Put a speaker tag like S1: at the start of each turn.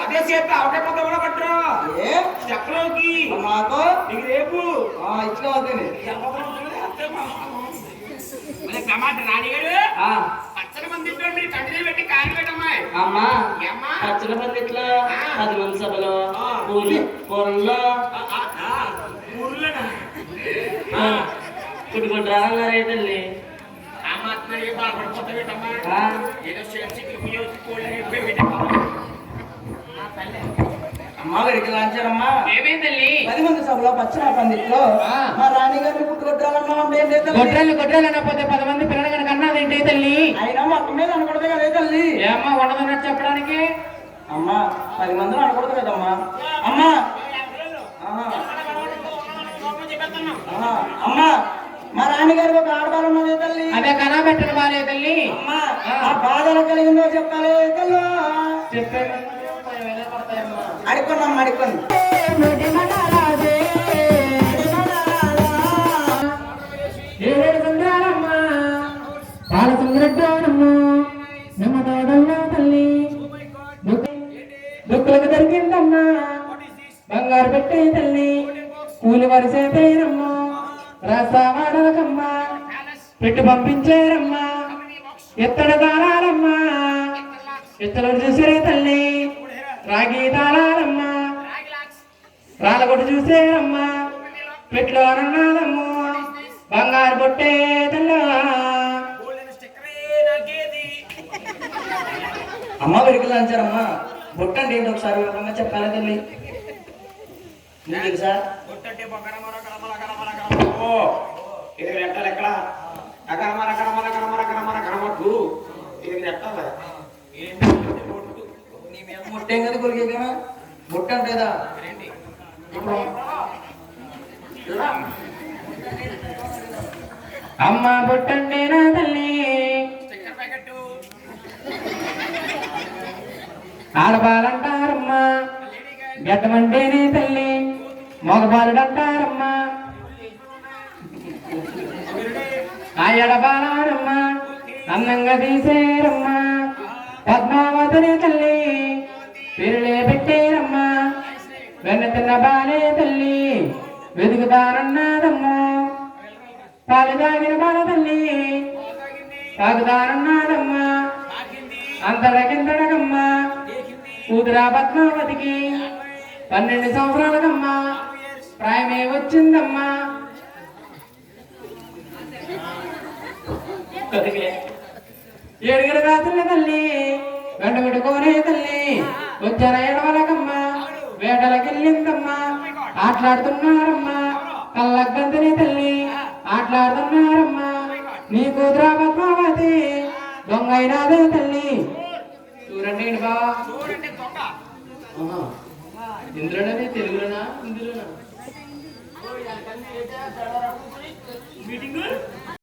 S1: అదే చేత అవటే పొద్దు కూడా పట్టరా చక్రంకి మాతో నీకు రేపు ఇట్లా అవుతుంది టమాట రాణిగాడు పచ్చడి మంది మీరు కంటినీ పెట్టి కాని పెట్టమ్మాయి అమ్మా పచ్చడి మంది ఇట్లా 10 మంది సభలో కూరల్లో కుట్టుకుంటు రాగారే తల్లి బాధపడిపోతా పెట్టమ్మా ఏదో అమ్మా గడికి లాంచారమ్మా ఏమైందండి 10 మంది సభలో పచ్చడి పందిట్లో మా రాణి గారిని పుట్టుకొట్టాలన్నా గొడ్రాలు అనకపోతే 10 మంది పిల్లలు కనుక అన్నది ఏంటి తల్లి అయినా మొత్తం మీద అనకూడదు కదే తల్లి ఏమ్మా ఉండదన్నట్టు చెప్పడానికి అమ్మా 10 మందిని అనకూడదు కదమ్మా అమ్మా అమ్మా మా రాణిగారు ఒక ఆడబాలు ఉన్నదే తల్లి అదే కనా పెట్టిన బాలే తల్లి అమ్మా ఆ బాధలు కలిగిందో చెప్పాలి తల్లి చెప్పాను అడుక్కున్నాం అడుక్కోండి తల్లి దుఃఖులకు దొరికిందమ్మా బంగారు పెట్టే తల్లి కూలి వరిసేతేనమ్మా రాసావాడలకమ్మా పెట్టి పంపించారమ్మా ఎత్తడ దారాలమ్మా ఎత్తలు చూసారే తల్లి రాగి తాళాలమ్మా రాళ్ళగొట్టు చూసేరమ్మా పెట్లో అన్నాదమ్మా బంగారు పొట్టే తల్లి అమ్మ వెడికి లాంచారమ్మా బొట్ట అంటే ఏంటి ఒకసారి వివరంగా చెప్పాలి తల్లి నీకు తెలుసా?
S2: ఇది ఎట్టాలి ఎక్కడ అకరమర కరమర కరమర కరమర కరమకు ఇది ఎట్టాలి
S1: నీ మీద ముట్టేం కదా కొరికే కదా ముట్ట అంటేదా ఇప్పుడు
S3: అమ్మ బొట్టండి నా తల్లి ఆడబాలంటారమ్మా గెట్టమంటేనే తల్లి మగబాలుడంటారమ్మా ఆ ఎడబాలారమ్మా అందంగా తీసేరమ్మా పద్మావతిని తల్లి పిరులే పెట్టేరమ్మా వెన్న తిన్న బాలే తల్లి వెతుకుతారన్నాదమ్మా పాలు తాగిన బాల తల్లి తాగుతారన్నాదమ్మా అంతడకింతడకమ్మా కూతురా పద్మావతికి 12 సంవత్సరాలకమ్మా ప్రాయమే వచ్చిందమ్మా ఏడుగురు రాత్రుల తల్లి వెంట పెట్టుకోనే తల్లి వచ్చార ఎడవలకమ్మా వేటలకెళ్ళిందమ్మా ఆటలాడుతున్నారమ్మా కళ్ళగ్గంతనే తల్లి ఆటలాడుతున్నారమ్మా నీ కూతురా పద్మావతి దొంగ అయినాదే తల్లి చూడండి బావా ఇందులోనే తెలుగులోనా ఇందులోనా